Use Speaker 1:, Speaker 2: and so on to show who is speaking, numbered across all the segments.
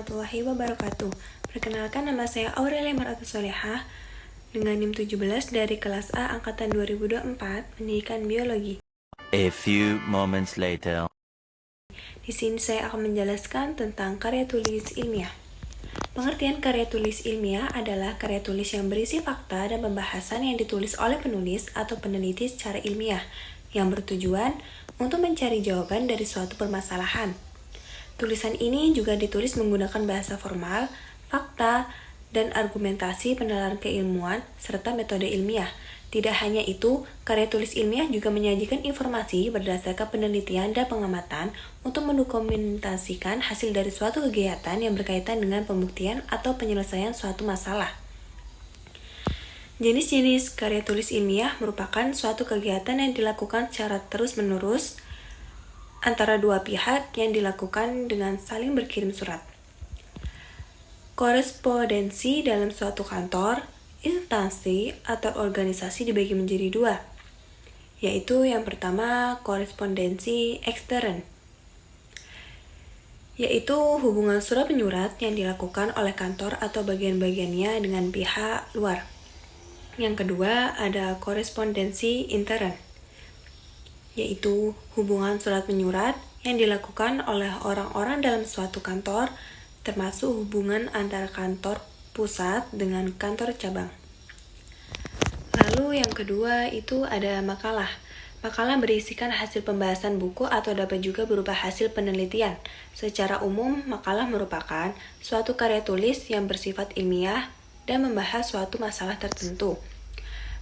Speaker 1: warahmatullahi wabarakatuh. Perkenalkan, nama saya Aurelia Marata Solehah dengan NIM 17 dari kelas A angkatan 2024, pendidikan biologi.
Speaker 2: A few moments later.
Speaker 1: Di sini saya akan menjelaskan tentang karya tulis ilmiah. Pengertian karya tulis ilmiah adalah karya tulis yang berisi fakta dan pembahasan yang ditulis oleh penulis atau peneliti secara ilmiah, yang bertujuan untuk mencari jawaban dari suatu permasalahan. Tulisan ini juga ditulis menggunakan bahasa formal, fakta, dan argumentasi penalaran keilmuan, serta metode ilmiah. Tidak hanya itu, karya tulis ilmiah juga menyajikan informasi berdasarkan penelitian dan pengamatan untuk mendokumentasikan hasil dari suatu kegiatan yang berkaitan dengan pembuktian atau penyelesaian suatu masalah. Jenis-jenis karya tulis ilmiah merupakan suatu kegiatan yang dilakukan secara terus-menerus antara dua pihak yang dilakukan dengan saling berkirim surat. Korespondensi dalam suatu kantor, instansi, atau organisasi dibagi menjadi dua, yaitu yang pertama korespondensi ekstern, yaitu hubungan surat menyurat yang dilakukan oleh kantor atau bagian-bagiannya dengan pihak luar. Yang kedua ada korespondensi intern, yaitu hubungan surat menyurat yang dilakukan oleh orang-orang dalam suatu kantor, termasuk hubungan antara kantor pusat dengan kantor cabang. Lalu yang kedua itu ada makalah. Makalah berisikan hasil pembahasan buku atau dapat juga berupa hasil penelitian. Secara umum, makalah merupakan suatu karya tulis yang bersifat ilmiah dan membahas suatu masalah tertentu.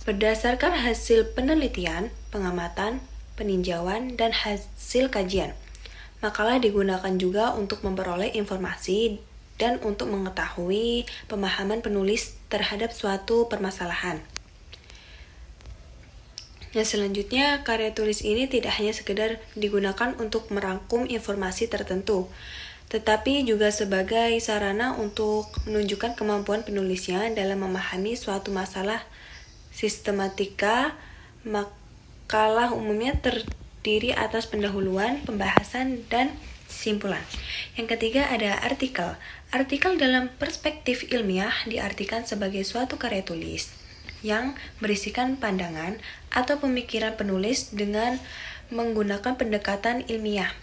Speaker 1: Berdasarkan hasil penelitian, pengamatan, peninjauan, dan hasil kajian, makalah digunakan juga untuk memperoleh informasi dan untuk mengetahui pemahaman penulis terhadap suatu permasalahan. Yang selanjutnya, karya tulis ini tidak hanya sekedar digunakan untuk merangkum informasi tertentu, tetapi juga sebagai sarana untuk menunjukkan kemampuan penulisnya dalam memahami suatu masalah sistematika. Makalah umumnya terdiri atas pendahuluan, pembahasan, dan kesimpulan. Yang ketiga ada artikel. Artikel dalam perspektif ilmiah diartikan sebagai suatu karya tulis yang berisikan pandangan atau pemikiran penulis dengan menggunakan pendekatan ilmiah.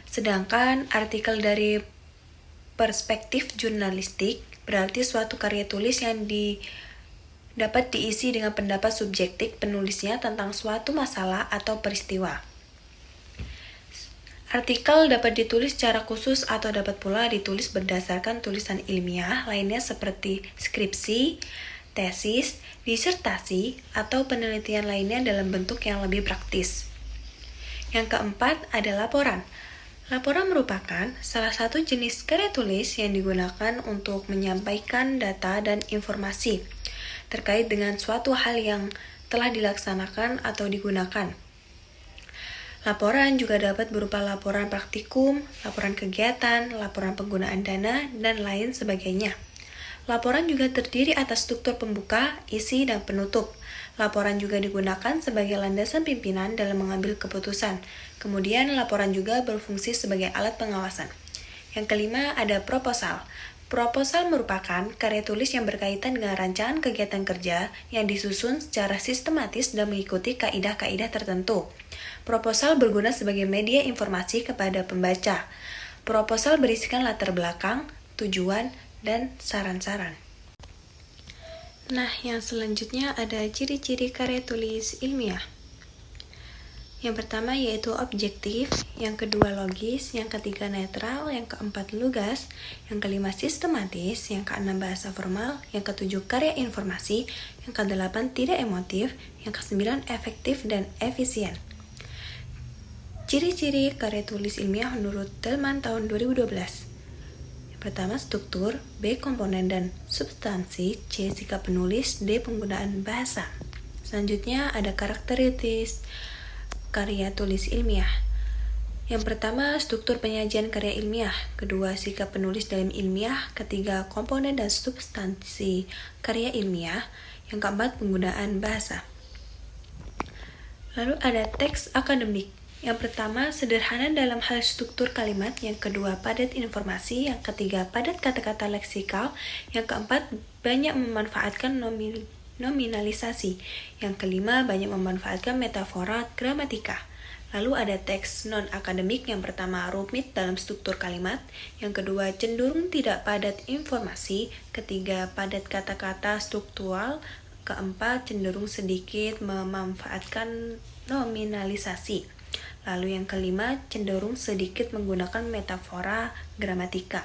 Speaker 1: Sedangkan artikel dari perspektif jurnalistik berarti suatu karya tulis yang dapat diisi dengan pendapat subjektif penulisnya tentang suatu masalah atau peristiwa. Artikel dapat ditulis secara khusus atau dapat pula ditulis berdasarkan tulisan ilmiah lainnya seperti skripsi, tesis, disertasi, atau penelitian lainnya dalam bentuk yang lebih praktis. Yang keempat ada laporan. Laporan merupakan salah satu jenis karya tulis yang digunakan untuk menyampaikan data dan informasi terkait dengan suatu hal yang telah dilaksanakan atau digunakan. Laporan juga dapat berupa laporan praktikum, laporan kegiatan, laporan penggunaan dana, dan lain sebagainya. Laporan juga terdiri atas struktur pembuka, isi, dan penutup. Laporan juga digunakan sebagai landasan pimpinan dalam mengambil keputusan. Kemudian laporan juga berfungsi sebagai alat pengawasan. Yang kelima ada proposal. Proposal merupakan karya tulis yang berkaitan dengan rancangan kegiatan kerja yang disusun secara sistematis dan mengikuti kaidah-kaidah tertentu. Proposal berguna sebagai media informasi kepada pembaca. Proposal berisikan latar belakang, tujuan, dan saran-saran. Nah, yang selanjutnya ada ciri-ciri karya tulis ilmiah. Yang pertama yaitu objektif, yang kedua logis, yang ketiga netral, yang keempat lugas, yang kelima sistematis, yang keenam bahasa formal, yang ketujuh karya informasi, yang kedelapan tidak emotif, yang kesembilan efektif dan efisien. Ciri-ciri karya tulis ilmiah menurut Tillman tahun 2012. Yang pertama struktur, B komponen dan substansi, C sikap penulis, D penggunaan bahasa. Selanjutnya ada karakteristik karya tulis ilmiah. Yang pertama, struktur penyajian karya ilmiah. Kedua, sikap penulis dalam ilmiah. Ketiga, komponen dan substansi karya ilmiah. Yang keempat, penggunaan bahasa. Lalu ada teks akademik. Yang pertama, sederhana dalam hal struktur kalimat. Yang kedua, padat informasi. Yang ketiga, padat kata-kata leksikal. Yang keempat, banyak memanfaatkan nominalisasi. Yang kelima, banyak memanfaatkan metafora gramatika. Lalu ada teks non-akademik. Yang pertama, rumit dalam struktur kalimat. Yang kedua, cenderung tidak padat informasi. Ketiga, padat kata-kata struktural. Keempat, cenderung sedikit memanfaatkan nominalisasi. Lalu yang kelima, cenderung sedikit menggunakan metafora gramatika.